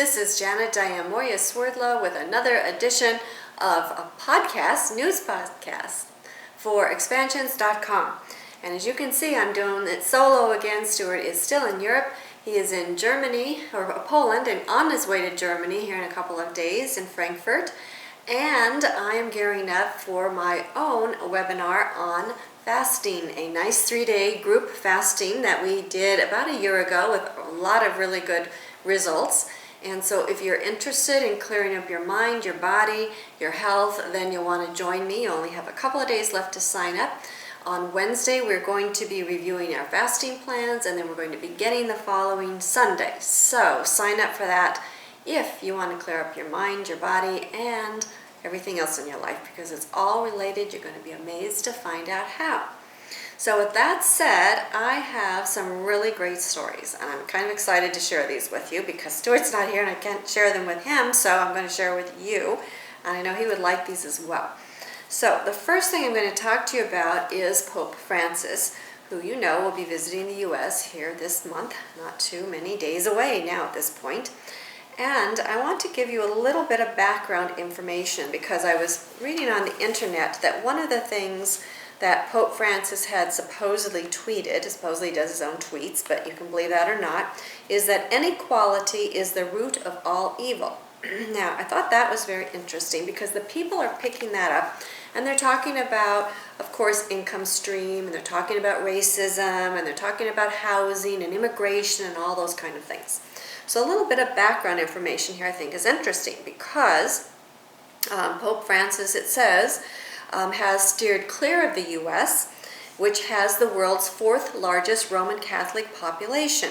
This is Janet Diane Mourglia-Swerdlow with another edition of a podcast, news podcast for expansions.com. And as you can see, I'm doing it solo again. Stewart is still in Europe. He is in Germany, or Poland, and on his way to Germany here in a couple of days in Frankfurt. And I am gearing up for my own webinar on fasting, a nice 3-day group fasting that we did about a year ago with a lot of really good results. And so if you're interested in clearing up your mind, your body, your health, then you'll want to join me. You only have a couple of days left to sign up. On Wednesday, we're going to be reviewing our fasting plans, and then we're going to be getting the following Sunday. So sign up for that if you want to clear up your mind, your body, and everything else in your life, because it's all related. You're going to be amazed to find out how. So with that said, I have some really great stories, and I'm kind of excited to share these with you because Stewart's not here and I can't share them with him, so I'm going to share with you, and I know he would like these as well. So the first thing I'm going to talk to you about is Pope Francis, who you know will be visiting the U.S. here this month, not too many days away now at this point. And I want to give you a little bit of background information because I was reading on the internet that one of the things that Pope Francis had supposedly tweeted, supposedly he does his own tweets, but you can believe that or not, is that inequality is the root of all evil. Now, I thought that was very interesting because the people are picking that up and they're talking about, of course, income stream, and they're talking about racism, and they're talking about housing and immigration and all those kind of things. So a little bit of background information here I think is interesting because Pope Francis, it says, has steered clear of the U.S., which has the world's 4th largest Roman Catholic population.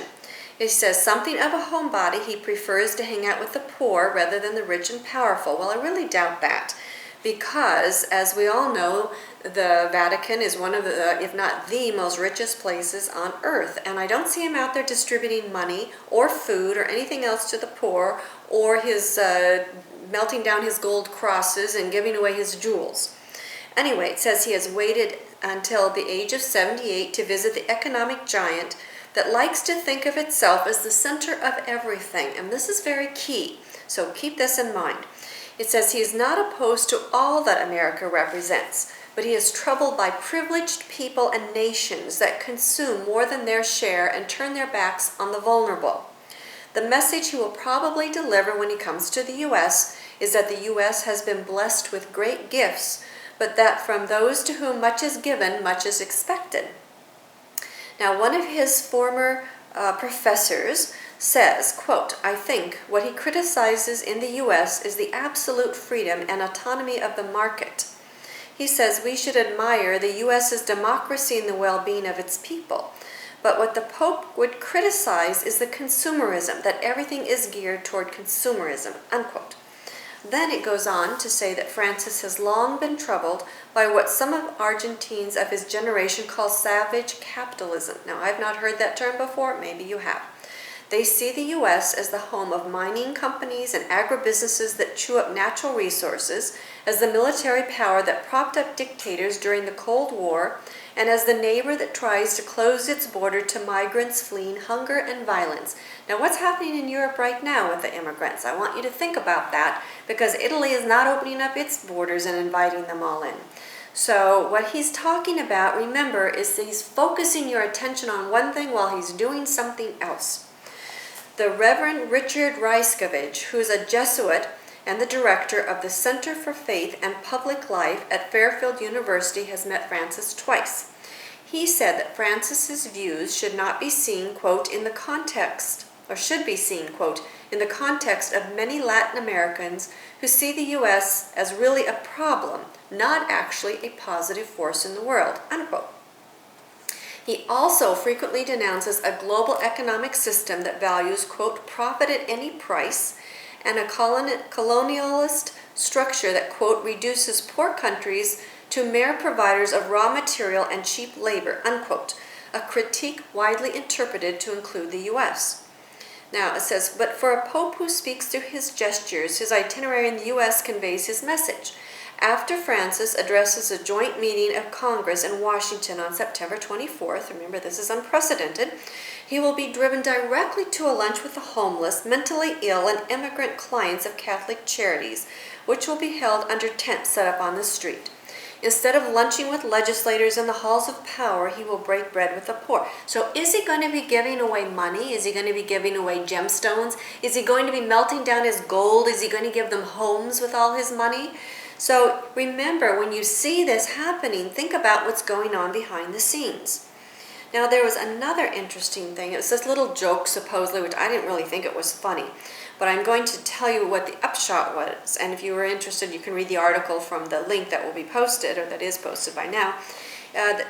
He says something of a homebody. He prefers to hang out with the poor rather than the rich and powerful. Well, I really doubt that because, as we all know, the Vatican is one of the, if not the most richest places on earth. And I don't see him out there distributing money or food or anything else to the poor or his melting down his gold crosses and giving away his jewels. Anyway, it says he has waited until the age of 78 to visit the economic giant that likes to think of itself as the center of everything. And this is very key, so keep this in mind. It says he is not opposed to all that America represents, but he is troubled by privileged people and nations that consume more than their share and turn their backs on the vulnerable. The message he will probably deliver when he comes to the U.S. is that the U.S. has been blessed with great gifts, but that from those to whom much is given, much is expected. Now, one of his former professors says, quote, I think what he criticizes in the U.S. is the absolute freedom and autonomy of the market. He says we should admire the U.S.'s democracy and the well-being of its people. But what the Pope would criticize is the consumerism, that everything is geared toward consumerism, unquote. Then it goes on to say that Francis has long been troubled by what some of Argentines of his generation call savage capitalism. Now, I've not heard that term before. Maybe you have. They see the U.S. as the home of mining companies and agribusinesses that chew up natural resources, as the military power that propped up dictators during the Cold War, and as the neighbor that tries to close its border to migrants fleeing hunger and violence. Now, what's happening in Europe right now with the immigrants? I want you to think about that because Italy is not opening up its borders and inviting them all in. So what he's talking about, remember, is that he's focusing your attention on one thing while he's doing something else. The Reverend Richard Ryskovich, who is a Jesuit and the director of the Center for Faith and Public Life at Fairfield University, has met Francis twice. He said that Francis's views should not be seen, quote, in the context, or should be seen, quote, in the context of many Latin Americans who see the U.S. as really a problem, not actually a positive force in the world, unquote. He also frequently denounces a global economic system that values, quote, profit at any price, and a colonialist structure that, quote, reduces poor countries to mere providers of raw material and cheap labor, unquote, a critique widely interpreted to include the U.S. Now, it says, but for a pope who speaks through his gestures, his itinerary in the U.S. conveys his message. After Francis addresses a joint meeting of Congress in Washington on September 24th, remember this is unprecedented, he will be driven directly to a lunch with the homeless, mentally ill, and immigrant clients of Catholic Charities, which will be held under tents set up on the street. Instead of lunching with legislators in the halls of power, he will break bread with the poor. So is he going to be giving away money? Is he going to be giving away gemstones? Is he going to be melting down his gold? Is he going to give them homes with all his money? So remember, when you see this happening, think about what's going on behind the scenes. Now, there was another interesting thing. It was this little joke, supposedly, which I didn't really think it was funny. But I'm going to tell you what the upshot was. And if you were interested, you can read the article from the link that will be posted, or that is posted by now.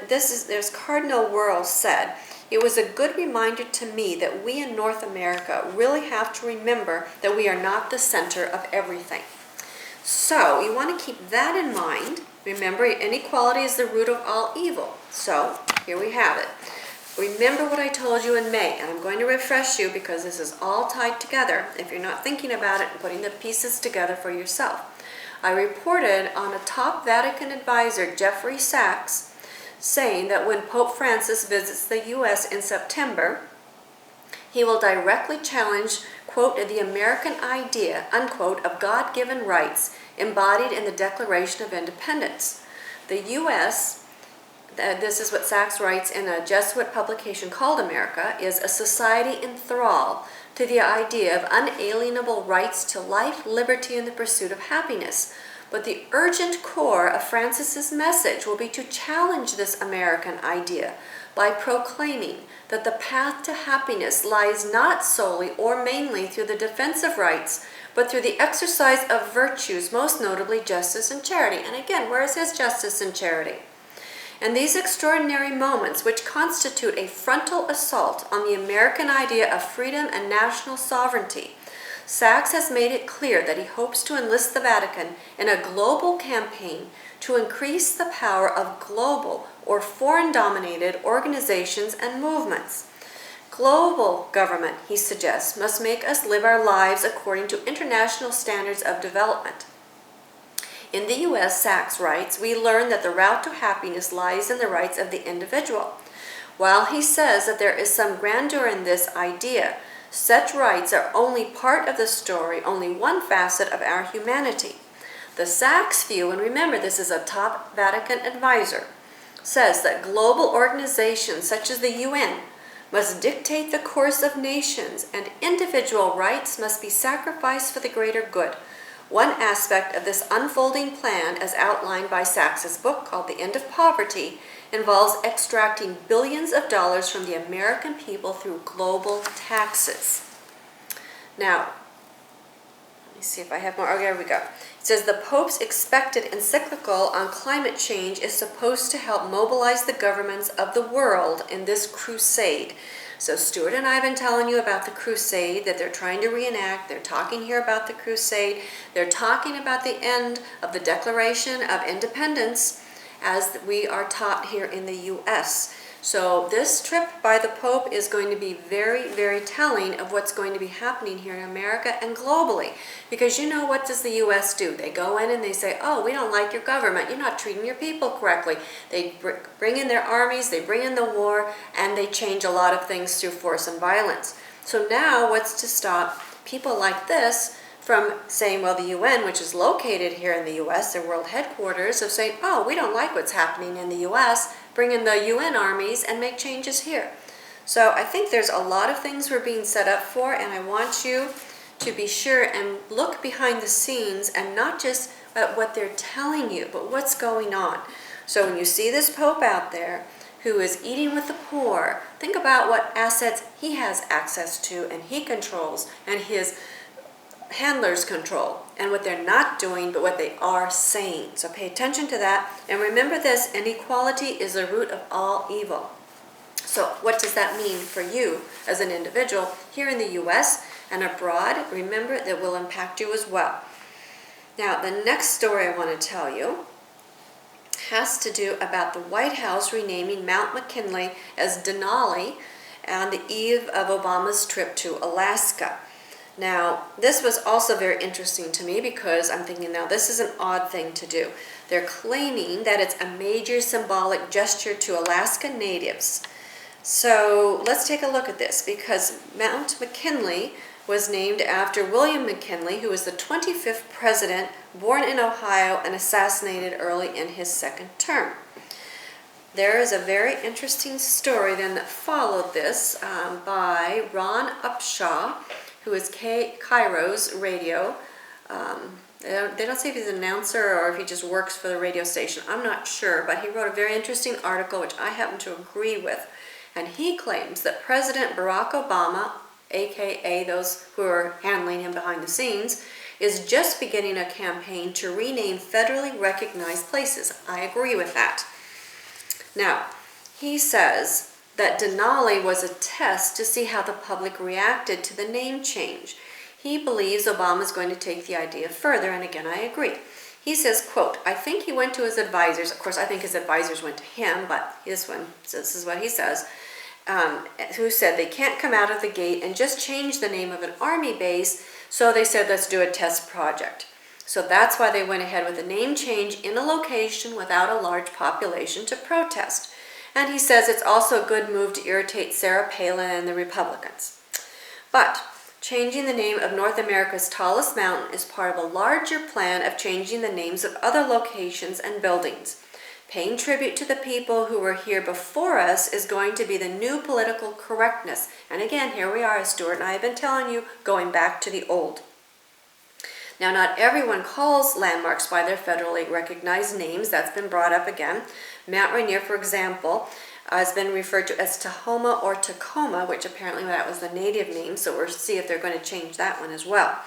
There's Cardinal Wuerl said, "It was a good reminder to me that we in North America really have to remember that we are not the center of everything." So you want to keep that in mind. Remember, inequality is the root of all evil. So here we have it. Remember what I told you in May, and I'm going to refresh you because this is all tied together if you're not thinking about it and putting the pieces together for yourself. I reported on a top Vatican advisor, Jeffrey Sachs, saying that when Pope Francis visits the U.S. in September, he will directly challenge, quote, the American idea, unquote, of God-given rights embodied in the Declaration of Independence. The U.S., this is what Sachs writes in a Jesuit publication called America, is a society in thrall to the idea of unalienable rights to life, liberty, and the pursuit of happiness. But the urgent core of Francis's message will be to challenge this American idea by proclaiming that the path to happiness lies not solely or mainly through the defense of rights, but through the exercise of virtues, most notably justice and charity. And again, where is his justice and charity? And these extraordinary moments, which constitute a frontal assault on the American idea of freedom and national sovereignty, Sachs has made it clear that he hopes to enlist the Vatican in a global campaign to increase the power of global or foreign-dominated organizations and movements. Global government, he suggests, must make us live our lives according to international standards of development. In the U.S., Sachs writes, we learn that the route to happiness lies in the rights of the individual. While he says that there is some grandeur in this idea, such rights are only part of the story, only one facet of our humanity. The Sachs view, and remember this is a top Vatican advisor, says that global organizations such as the UN must dictate the course of nations and individual rights must be sacrificed for the greater good. One aspect of this unfolding plan, as outlined by Sachs's book called The End of Poverty, involves extracting billions of dollars from the American people through global taxes. Now, let me see if I have more. Oh, there we go. It says the Pope's expected encyclical on climate change is supposed to help mobilize the governments of the world in this crusade. So Stewart and I have been telling you about the crusade that they're trying to reenact. They're talking here about the crusade. They're talking about the end of the Declaration of Independence as we are taught here in the U.S. So this trip by the Pope is going to be very, very telling of what's going to be happening here in America and globally. Because you know, what does the U.S. do? They go in and they say, oh, we don't like your government. You're not treating your people correctly. They bring in their armies, they bring in the war, and they change a lot of things through force and violence. So now what's to stop people like this from saying, well, the UN, which is located here in the U.S., their world headquarters, of saying, oh, we don't like what's happening in the U.S., bring in the UN armies and make changes here. So I think there's a lot of things we're being set up for, and I want you to be sure and look behind the scenes and not just at what they're telling you, but what's going on. So when you see this Pope out there who is eating with the poor, think about what assets he has access to and he controls and his handlers control, and what they're not doing, but what they are saying. So pay attention to that, and remember this, inequality is the root of all evil. So what does that mean for you as an individual here in the U.S. and abroad? Remember, that will impact you as well. Now, the next story I want to tell you has to do about the White House renaming Mount McKinley as Denali on the eve of Obama's trip to Alaska. Now, this was also very interesting to me because I'm thinking, now this is an odd thing to do. They're claiming that it's a major symbolic gesture to Alaska Natives. So let's take a look at this, because Mount McKinley was named after William McKinley, who was the 25th president, born in Ohio and assassinated early in his second term. There is a very interesting story then that followed this by Ron Upshaw, who is Cairo's radio. They don't say if he's an announcer or if he just works for the radio station. I'm not sure, but he wrote a very interesting article, which I happen to agree with. And he claims that President Barack Obama, aka those who are handling him behind the scenes, is just beginning a campaign to rename federally recognized places. I agree with that. Now, he says that Denali was a test to see how the public reacted to the name change. He believes Obama is going to take the idea further, and again, I agree. He says, quote, I think he went to his advisors. Of course, I think his advisors went to him, but this is what he says, who said they can't come out of the gate and just change the name of an army base, so they said, let's do a test project. So that's why they went ahead with a name change in a location without a large population to protest. And he says it's also a good move to irritate Sarah Palin and the Republicans. But changing the name of North America's tallest mountain is part of a larger plan of changing the names of other locations and buildings. Paying tribute to the people who were here before us is going to be the new political correctness. And again, here we are, as Stewart and I have been telling you, going back to the old. Now, not everyone calls landmarks by their federally recognized names. That's been brought up again. Mount Rainier, for example, has been referred to as Tahoma or Tacoma, which apparently that was the native name, so we'll see if they're going to change that one as well.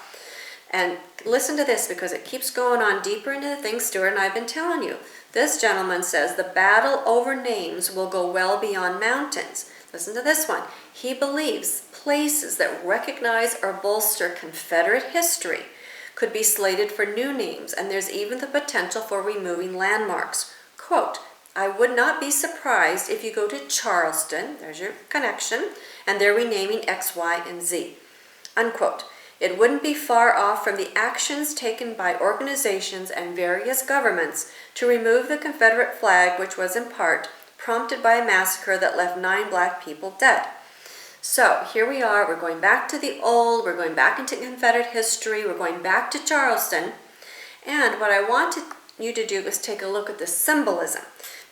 And listen to this, because it keeps going on deeper into the things Stewart and I have been telling you. This gentleman says the battle over names will go well beyond mountains. Listen to this one. He believes places that recognize or bolster Confederate history could be slated for new names, and there's even the potential for removing landmarks. Quote, I would not be surprised if you go to Charleston, there's your connection, and they're renaming X, Y, and Z. Unquote. It wouldn't be far off from the actions taken by organizations and various governments to remove the Confederate flag, which was in part prompted by a massacre that left 9 black people dead. So here we are, we're going back to the old, we're going back into Confederate history, we're going back to Charleston. And what I wanted you to do is take a look at the symbolism.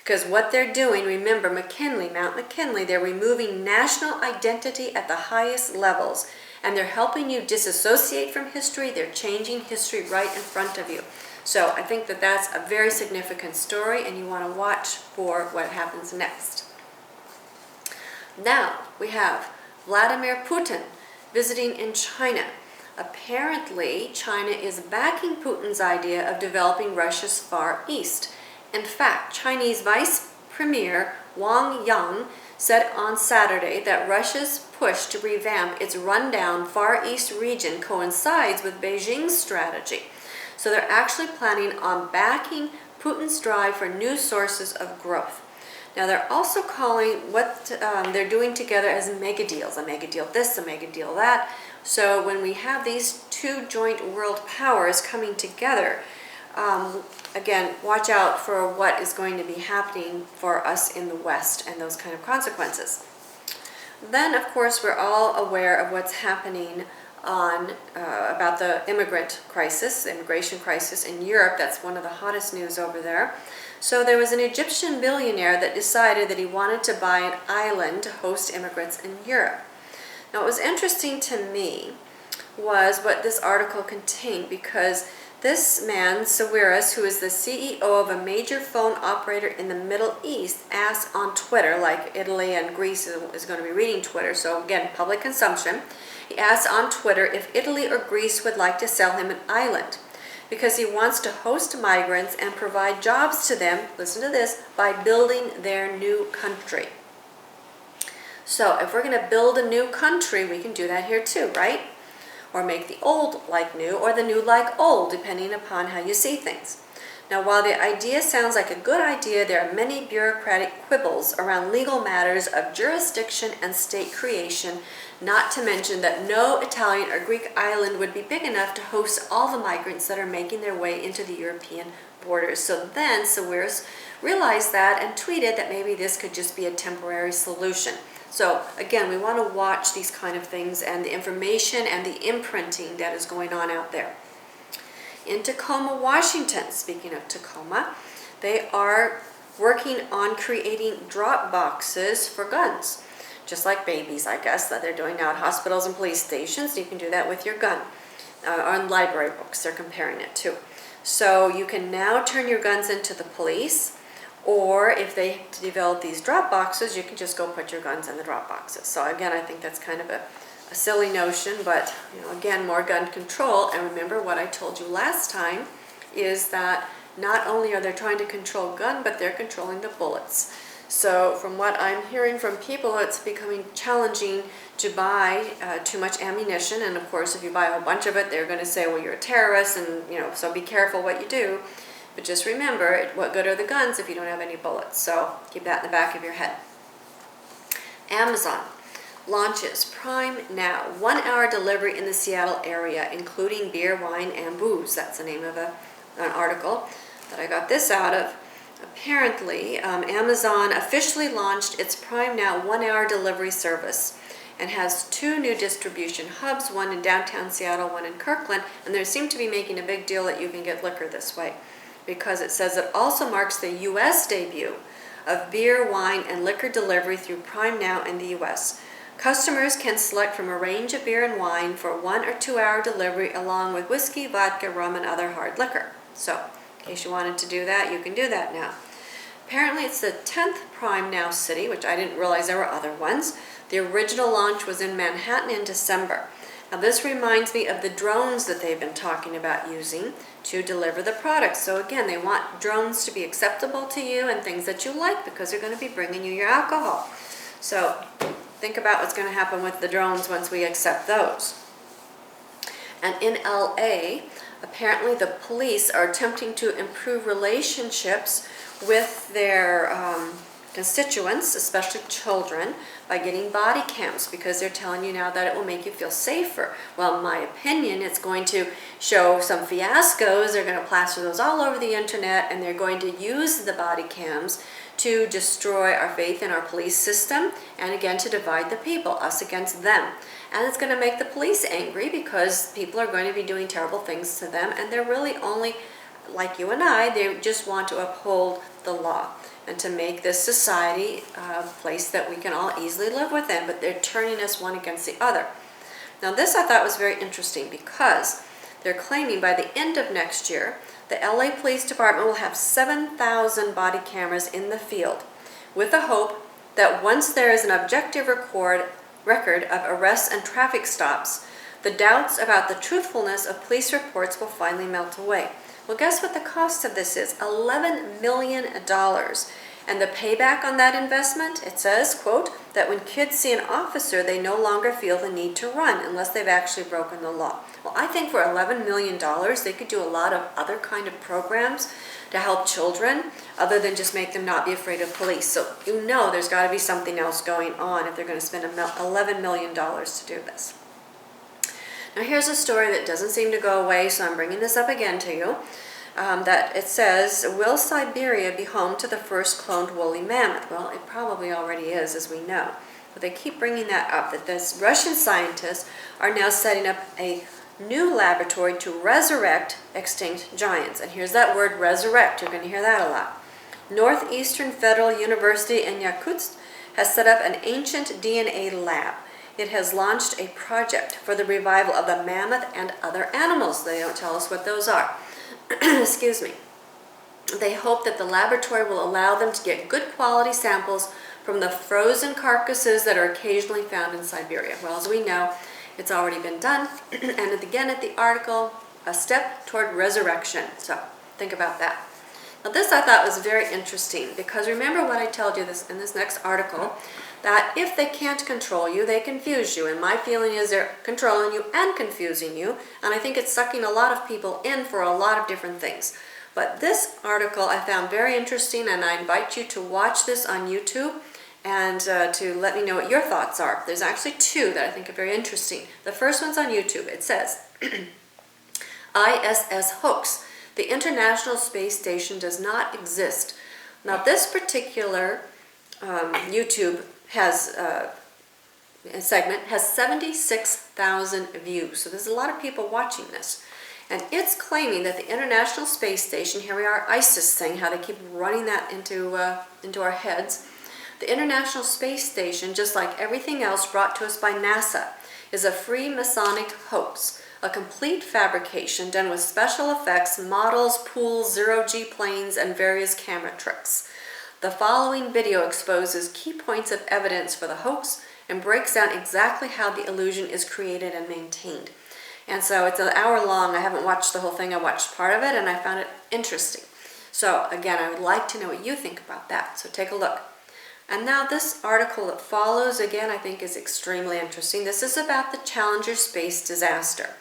Because what they're doing, remember McKinley, Mount McKinley, they're removing national identity at the highest levels. And they're helping you disassociate from history, they're changing history right in front of you. So I think that that's a very significant story, and you want to watch for what happens next. Now we have Vladimir Putin visiting in China. Apparently, China is backing Putin's idea of developing Russia's Far East. In fact, Chinese Vice Premier Wang Yang said on Saturday that Russia's push to revamp its rundown Far East region coincides with Beijing's strategy. So they're actually planning on backing Putin's drive for new sources of growth. Now they're also calling what they're doing together as mega deals, a mega deal this, a mega deal that. So when we have these two joint world powers coming together, again, watch out for what is going to be happening for us in the West and those kind of consequences. Then, of course, we're all aware of what's happening about the immigration crisis in Europe. That's one of the hottest news over there. So there was an Egyptian billionaire that decided that he wanted to buy an island to host immigrants in Europe. Now, what was interesting to me was what this article contained, because this man, Sawiris, who is the CEO of a major phone operator in the Middle East, asked on Twitter, like Italy and Greece is going to be reading Twitter, so again, public consumption. He asked on Twitter if Italy or Greece would like to sell him an island, because he wants to host migrants and provide jobs to them, listen to this, by building their new country. So if we're going to build a new country, we can do that here too, right? Or make the old like new, or the new like old, depending upon how you see things. Now, while the idea sounds like a good idea, there are many bureaucratic quibbles around legal matters of jurisdiction and state creation, not to mention that no Italian or Greek island would be big enough to host all the migrants that are making their way into the European borders. So then Sawiris realized that and tweeted that maybe this could just be a temporary solution. So again, we want to watch these kind of things and the information and the imprinting that is going on out there. In Tacoma, Washington, speaking of Tacoma, they are working on creating drop boxes for guns. Just like babies, I guess, that they're doing now at hospitals and police stations. You can do that with your gun. On library books, they're comparing it to. So you can now turn your guns into the police, or if they develop these drop boxes, you can just go put your guns in the drop boxes. So again, I think that's kind of a silly notion, but again, more gun control. And remember what I told you last time is that not only are they trying to control gun, but they're controlling the bullets. So from what I'm hearing from people, it's becoming challenging to buy too much ammunition. And of course, if you buy a whole bunch of it, they're going to say, well, you're a terrorist, and so be careful what you do. But just remember, what good are the guns if you don't have any bullets? So keep that in the back of your head. Amazon launches Prime Now, 1-hour delivery in the Seattle area, including beer, wine, and booze. That's the name of an article that I got this out of. Apparently, Amazon officially launched its Prime Now 1-hour delivery service and has 2 new distribution hubs, one in downtown Seattle, one in Kirkland, and they seem to be making a big deal that you can get liquor this way, because it says it also marks the U.S. debut of beer, wine, and liquor delivery through Prime Now in the U.S. Customers can select from a range of beer and wine for 1 or 2-hour delivery, along with whiskey, vodka, rum, and other hard liquor. So, in case you wanted to do that, you can do that now. Apparently, it's the 10th Prime Now city, which I didn't realize there were other ones. The original launch was in Manhattan in December. Now, this reminds me of the drones that they've been talking about using to deliver the products. So again, they want drones to be acceptable to you and things that you like, because they're going to be bringing you your alcohol. So think about what's going to happen with the drones once we accept those. And in LA, apparently the police are attempting to improve relationships with their constituents, especially children, by getting body cams, because they're telling you now that it will make you feel safer. Well, in my opinion, it's going to show some fiascos. They're going to plaster those all over the internet, and they're going to use the body cams to destroy our faith in our police system, and again to divide the people, us against them. And it's going to make the police angry, because people are going to be doing terrible things to them, and they're really only, like you and I, they just want to uphold the law and to make this society a place that we can all easily live within, but they're turning us one against the other. Now this I thought was very interesting, because they're claiming by the end of next year, the LA Police Department will have 7,000 body cameras in the field, with the hope that once there is an objective record of arrests and traffic stops, the doubts about the truthfulness of police reports will finally melt away. Well, guess what the cost of this is? $11 million. And the payback on that investment, it says, quote, that when kids see an officer, they no longer feel the need to run unless they've actually broken the law. Well, I think for $11 million, they could do a lot of other kind of programs to help children, other than just make them not be afraid of police. So there's got to be something else going on if they're going to spend $11 million to do this. Now here's a story that doesn't seem to go away, so I'm bringing this up again to you. That it says, will Siberia be home to the first cloned woolly mammoth? Well, it probably already is, as we know. But they keep bringing that up, that this Russian scientists are now setting up a new laboratory to resurrect extinct giants. And here's that word, resurrect. You're going to hear that a lot. Northeastern Federal University in Yakutsk has set up an ancient DNA lab. It has launched a project for the revival of the mammoth and other animals. They don't tell us what those are. Excuse me. They hope that the laboratory will allow them to get good quality samples from the frozen carcasses that are occasionally found in Siberia. Well, as we know, it's already been done. And again, at the article, a step toward resurrection. So think about that. Now this I thought was very interesting, because remember what I told you in this next article, that if they can't control you, they confuse you. And my feeling is they're controlling you and confusing you. And I think it's sucking a lot of people in for a lot of different things. But this article I found very interesting, and I invite you to watch this on YouTube and to let me know what your thoughts are. There's actually two that I think are very interesting. The first one's on YouTube. It says, ISS hoax. The International Space Station does not exist. Now this particular YouTube has segment has 76,000 views. So there's a lot of people watching this. And it's claiming that the International Space Station, here we are, ISIS thing, how they keep running that into our heads. The International Space Station, just like everything else brought to us by NASA, is a Freemasonic hoax, a complete fabrication done with special effects, models, pools, zero-G planes, and various camera tricks. The following video exposes key points of evidence for the hoax and breaks down exactly how the illusion is created and maintained. And so it's an hour long. I haven't watched the whole thing. I watched part of it and I found it interesting. So again, I would like to know what you think about that. So take a look. And now this article that follows, again, I think is extremely interesting. This is about the Challenger space disaster.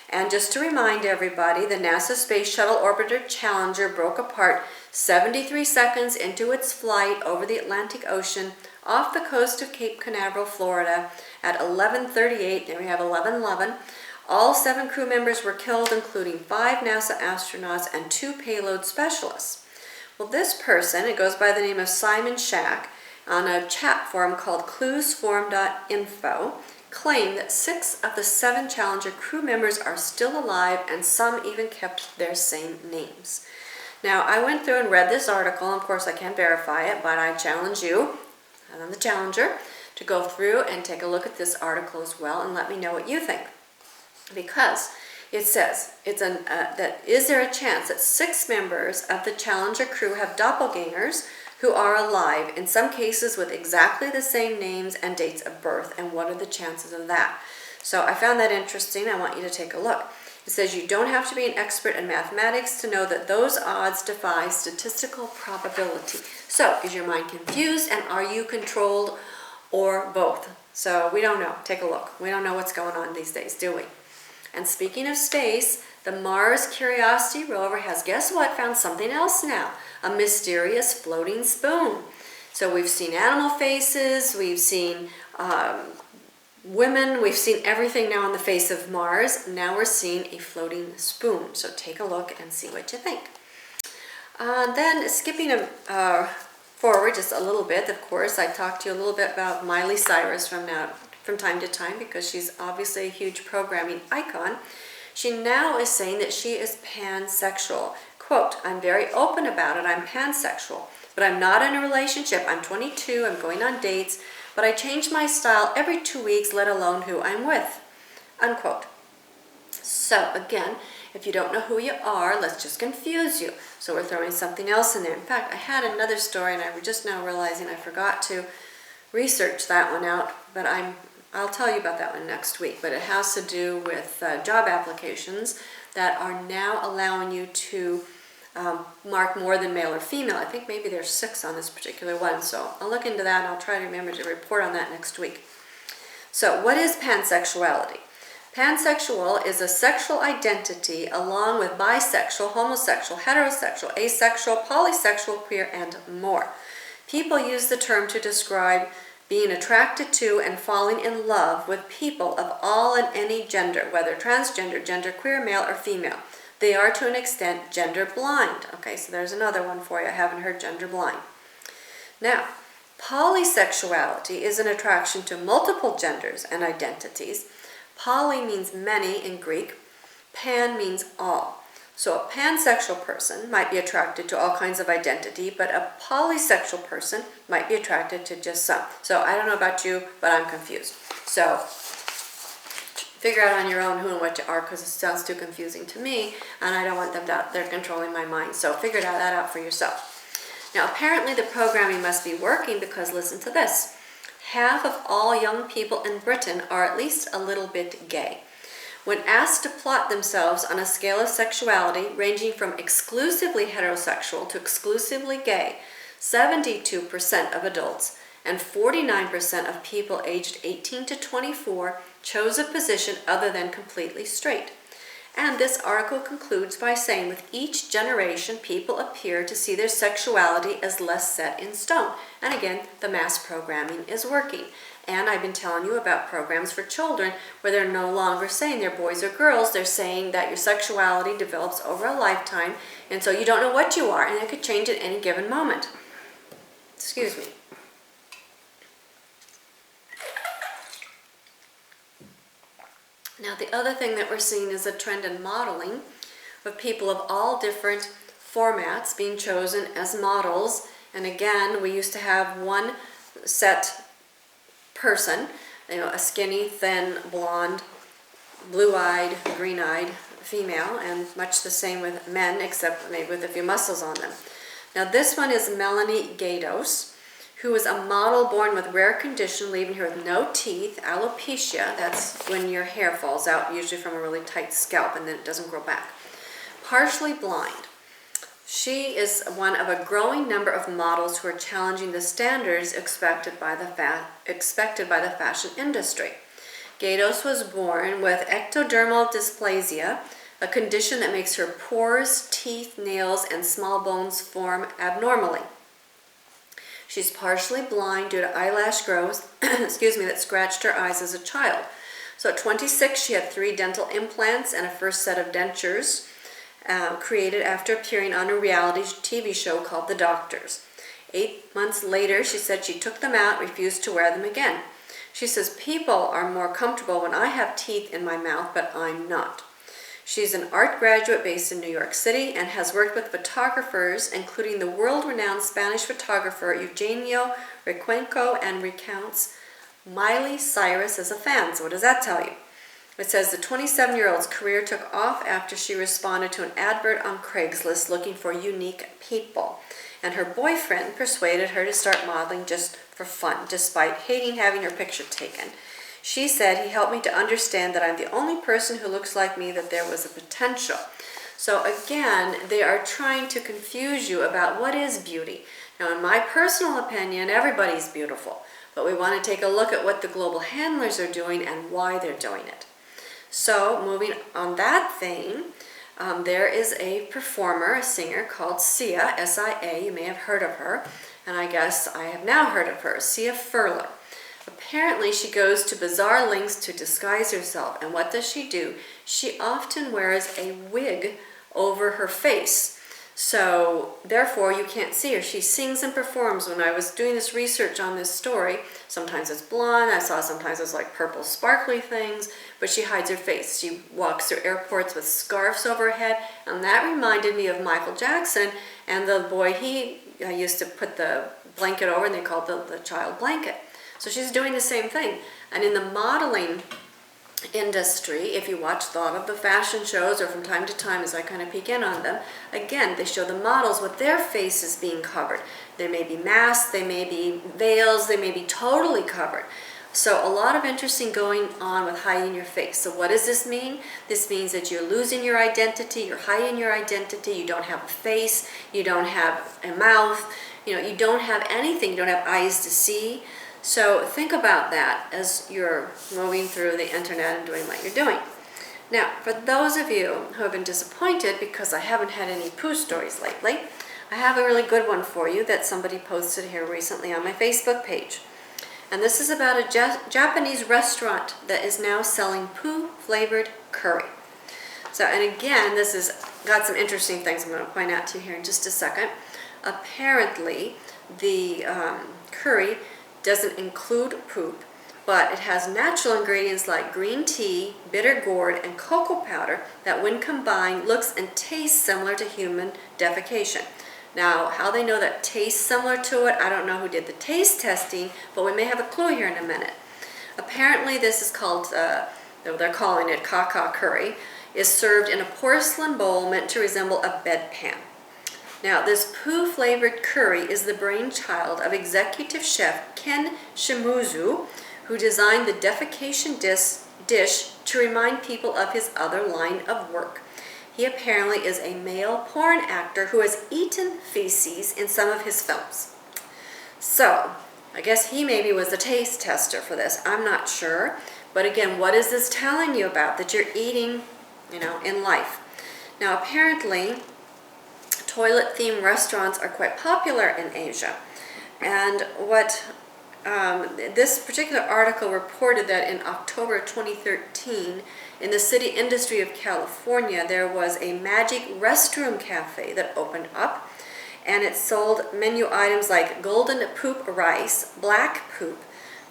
And just to remind everybody, the NASA Space Shuttle Orbiter Challenger broke apart 73 seconds into its flight over the Atlantic Ocean off the coast of Cape Canaveral, Florida at 11:38. There we have 11:11. All 7 crew members were killed, including 5 NASA astronauts and 2 payload specialists. Well, this person, it goes by the name of Simon Shack, on a chat forum called cluesforum.info, claimed that 6 of the 7 Challenger crew members are still alive, and some even kept their same names. Now, I went through and read this article, and of course I can't verify it, but I challenge you, and I'm the Challenger, to go through and take a look at this article as well and let me know what you think. Because it says, that is there a chance that 6 members of the Challenger crew have doppelgangers who are alive, in some cases with exactly the same names and dates of birth, and what are the chances of that? So I found that interesting. I want you to take a look. It says you don't have to be an expert in mathematics to know that those odds defy statistical probability. So is your mind confused, and are you controlled, or both? So we don't know. Take a look. We don't know what's going on these days, do we? And speaking of space, the Mars Curiosity rover has, guess what, found something else now, a mysterious floating spoon. So we've seen animal faces, we've seen women, we've seen everything now on the face of Mars. Now we're seeing a floating spoon. So take a look and see what you think. Then skipping forward just a little bit, of course, I talked to you a little bit about Miley Cyrus from time to time, because she's obviously a huge programming icon. She now is saying that she is pansexual. Quote, I'm very open about it. I'm pansexual, but I'm not in a relationship. I'm 22. I'm going on dates, but I change my style every 2 weeks, let alone who I'm with. Unquote. So again, if you don't know who you are, let's just confuse you. So we're throwing something else in there. In fact, I had another story, and I'm just now realizing I forgot to research that one out, but I'll tell you about that one next week. But it has to do with job applications that are now allowing you to mark more than male or female. I think maybe there's 6 on this particular one. So I'll look into that, and I'll try to remember to report on that next week. So what is pansexuality? Pansexual is a sexual identity along with bisexual, homosexual, heterosexual, asexual, polysexual, queer, and more. People use the term to describe being attracted to and falling in love with people of all and any gender, whether transgender, genderqueer, male, or female. They are to an extent gender blind. Okay, so there's another one for you. I haven't heard gender blind. Now, polysexuality is an attraction to multiple genders and identities. Poly means many in Greek. Pan means all. So a pansexual person might be attracted to all kinds of identity, but a polysexual person might be attracted to just some. So I don't know about you, but I'm confused. So figure out on your own who and what you are, because it sounds too confusing to me, and I don't want them out there controlling my mind. So figure that out for yourself. Now apparently the programming must be working, because listen to this. Half of all young people in Britain are at least a little bit gay. When asked to plot themselves on a scale of sexuality ranging from exclusively heterosexual to exclusively gay, 72% of adults and 49% of people aged 18 to 24 chose a position other than completely straight. And this article concludes by saying, with each generation, people appear to see their sexuality as less set in stone. And again, the mass programming is working. And I've been telling you about programs for children where they're no longer saying they're boys or girls. They're saying that your sexuality develops over a lifetime, and so you don't know what you are, and it could change at any given moment. Excuse me. Now, the other thing that we're seeing is a trend in modeling of people of all different formats being chosen as models. And again, we used to have one set person, a skinny, thin, blonde, blue-eyed, green-eyed female, and much the same with men, except maybe with a few muscles on them. Now, this one is Melanie Gaydos, who is a model born with rare condition, leaving her with no teeth, alopecia, that's when your hair falls out, usually from a really tight scalp, and then it doesn't grow back. Partially blind. She is one of a growing number of models who are challenging the standards expected by the fashion industry. Gaydos was born with ectodermal dysplasia, a condition that makes her pores, teeth, nails, and small bones form abnormally. She's partially blind due to eyelash growth, that scratched her eyes as a child. So at 26, she had 3 dental implants and a first set of dentures created after appearing on a reality TV show called The Doctors. 8 months later, she said she took them out, refused to wear them again. She says, people are more comfortable when I have teeth in my mouth, but I'm not. She's an art graduate based in New York City and has worked with photographers, including the world-renowned Spanish photographer Eugenio Requenco, and recounts Miley Cyrus as a fan. So what does that tell you? It says the 27-year-old's career took off after she responded to an advert on Craigslist looking for unique people. And her boyfriend persuaded her to start modeling just for fun, despite hating having her picture taken. She said, he helped me to understand that I'm the only person who looks like me, that there was a potential. So again, they are trying to confuse you about what is beauty. Now, in my personal opinion, everybody's beautiful. But we want to take a look at what the global handlers are doing and why they're doing it. So moving on that theme, there is a performer, a singer called Sia, S-I-A. You may have heard of her. And I guess I have now heard of her, Sia Furler. Apparently, she goes to bizarre lengths to disguise herself. And what does she do? She often wears a wig over her face. So, therefore, you can't see her. She sings and performs. When I was doing this research on this story, sometimes it's blonde. I saw sometimes it's like purple sparkly things. But she hides her face. She walks through airports with scarves over her head. And that reminded me of Michael Jackson and the boy he used to put the blanket over, and they called the child blanket. So she's doing the same thing. And in the modeling industry, if you watch a lot of the fashion shows, or from time to time as I kind of peek in on them, again, they show the models with their faces being covered. There may be masks, they may be veils, they may be totally covered. So a lot of interesting going on with hiding your face. So what does this mean? This means that you're losing your identity, you're hiding your identity, you don't have a face, you don't have a mouth, you don't have anything, you don't have eyes to see. So think about that as you're moving through the internet and doing what you're doing. Now, for those of you who have been disappointed because I haven't had any poo stories lately, I have a really good one for you that somebody posted here recently on my Facebook page. And this is about a Japanese restaurant that is now selling poo-flavored curry. So, and again, this has got some interesting things I'm going to point out to you here in just a second. Apparently, the curry doesn't include poop, but it has natural ingredients like green tea, bitter gourd, and cocoa powder that when combined looks and tastes similar to human defecation. Now, how they know that tastes similar to it, I don't know who did the taste testing, but we may have a clue here in a minute. Apparently this is called, they're calling it kaka curry, is served in a porcelain bowl meant to resemble a bedpan. Now, this poo-flavored curry is the brainchild of executive chef Ken Shimizu, who designed the defecation dish to remind people of his other line of work. He apparently is a male porn actor who has eaten feces in some of his films. So, I guess he maybe was the taste tester for this. I'm not sure. But again, what is this telling you about? That you're eating in life. Now, apparently, toilet-themed restaurants are quite popular in Asia. And what this particular article reported that in October 2013, in the city industry of California, there was a magic restroom cafe that opened up, and it sold menu items like golden poop rice, black poop,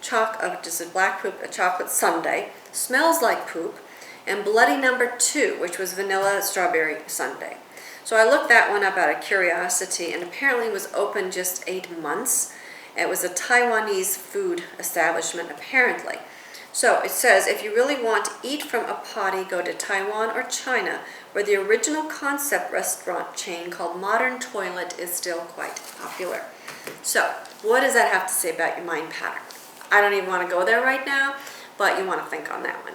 a chocolate sundae, smells like poop, and bloody number 2, which was vanilla strawberry sundae. So I looked that one up out of curiosity, and apparently it was open just 8 months. It was a Taiwanese food establishment, apparently. So it says, if you really want to eat from a potty, go to Taiwan or China, where the original concept restaurant chain called Modern Toilet is still quite popular. So what does that have to say about your mind pattern? I don't even want to go there right now, but you want to think on that one.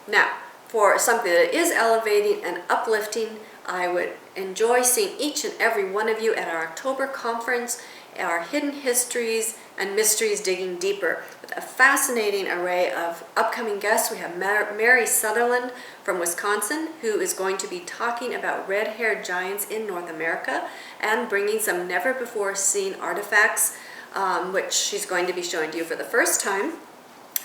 Now, for something that is elevating and uplifting, I would enjoy seeing each and every one of you at our October conference, our Hidden Histories and Mysteries Digging Deeper, with a fascinating array of upcoming guests. We have Mary Sutherland from Wisconsin, who is going to be talking about red-haired giants in North America and bringing some never-before-seen artifacts, which she's going to be showing to you for the first time.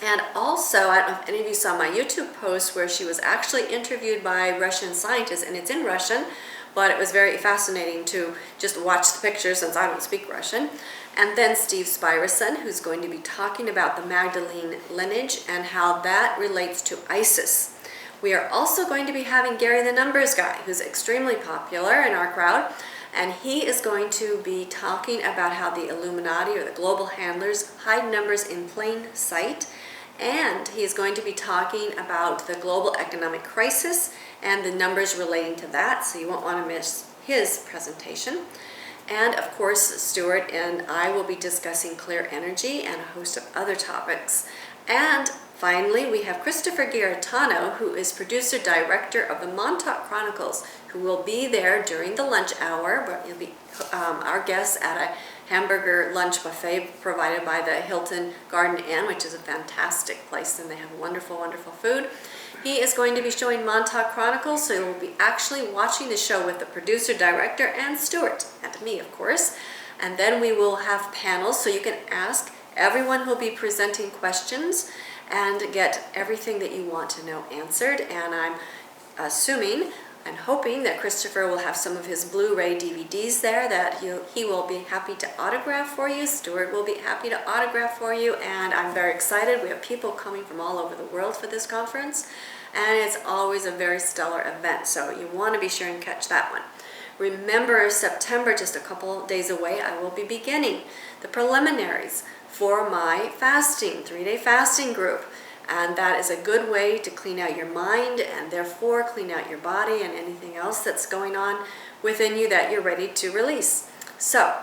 And also, I don't know if any of you saw my YouTube post where she was actually interviewed by Russian scientists, and it's in Russian, but it was very fascinating to just watch the pictures since I don't speak Russian. And then Steve Spirason, who's going to be talking about the Magdalene lineage and how that relates to ISIS. We are also going to be having Gary the Numbers Guy, who's extremely popular in our crowd, and he is going to be talking about how the Illuminati or the global handlers hide numbers in plain sight. And he's going to be talking about the global economic crisis and the numbers relating to that, so you won't want to miss his presentation. And of course, Stewart and I will be discussing clear energy and a host of other topics. And finally, we have Christopher Garetano, who is producer-director of the Montauk Chronicles, who will be there during the lunch hour, where he'll be our guest at a hamburger lunch buffet provided by the Hilton Garden Inn, which is a fantastic place, and they have wonderful, wonderful food. He is going to be showing Montauk Chronicles, so you'll be actually watching the show with the producer, director, and Stewart, and me, of course. And then we will have panels, so you can ask everyone who will be presenting questions and get everything that you want to know answered. And I'm assuming and hoping that Christopher will have some of his Blu-ray DVDs there that he will be happy to autograph for you. Stewart will be happy to autograph for you, and I'm very excited. We have people coming from all over the world for this conference, and it's always a very stellar event, so you want to be sure and catch that one. Remember, September, just a couple days away, I will be beginning the preliminaries for my fasting, 3-day fasting group. And that is a good way to clean out your mind and therefore clean out your body and anything else that's going on within you that you're ready to release. So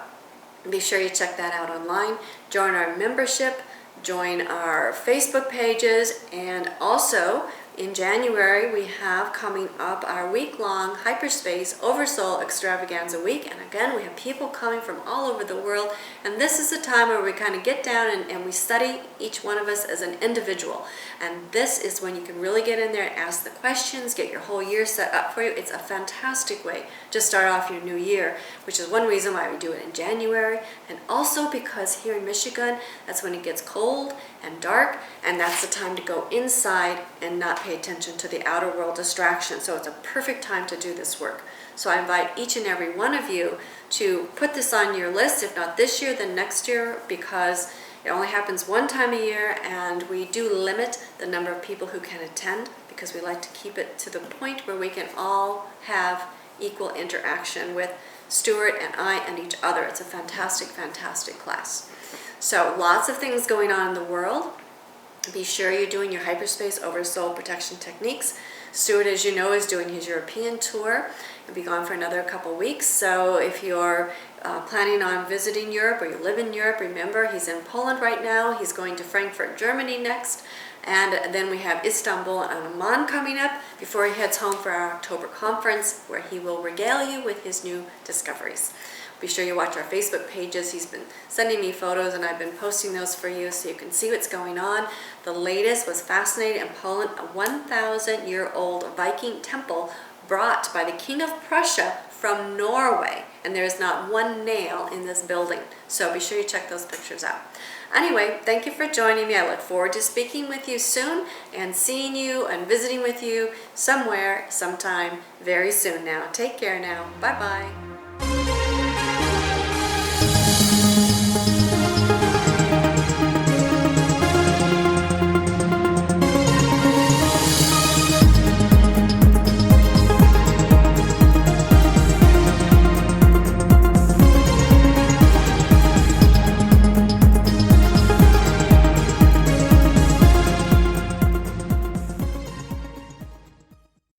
be sure you check that out online. Join our membership, join our Facebook pages, and also in January we have coming up our week-long Hyperspace Oversoul Extravaganza week. And again, we have people coming from all over the world, and this is a time where we kind of get down and we study each one of us as an individual. And this is when you can really get in there and ask the questions, get your whole year set up for you. It's a fantastic way to start off your new year, which is one reason why we do it in January, and also because here in Michigan, that's when it gets cold and dark, and that's the time to go inside and not pay attention to the outer world distraction. So it's a perfect time to do this work. So I invite each and every one of you to put this on your list, if not this year, then next year, because it only happens one time a year, and we do limit the number of people who can attend because we like to keep it to the point where we can all have equal interaction with Stewart and I and each other. It's a fantastic, fantastic class. So lots of things going on in the world. Be sure you're doing your hyperspace oversoul protection techniques. Stewart, as you know, is doing his European tour. He'll be gone for another couple weeks. So if you're planning on visiting Europe or you live in Europe, remember he's in Poland right now. He's going to Frankfurt, Germany next. And then we have Istanbul and Amman coming up before he heads home for our October conference, where he will regale you with his new discoveries. Be sure you watch our Facebook pages. He's been sending me photos and I've been posting those for you so you can see what's going on. The latest was fascinating in Poland, a 1,000-year-old Viking temple brought by the King of Prussia from Norway. And there is not one nail in this building. So be sure you check those pictures out. Anyway, thank you for joining me. I look forward to speaking with you soon and seeing you and visiting with you somewhere, sometime, very soon now. Take care now. Bye-bye.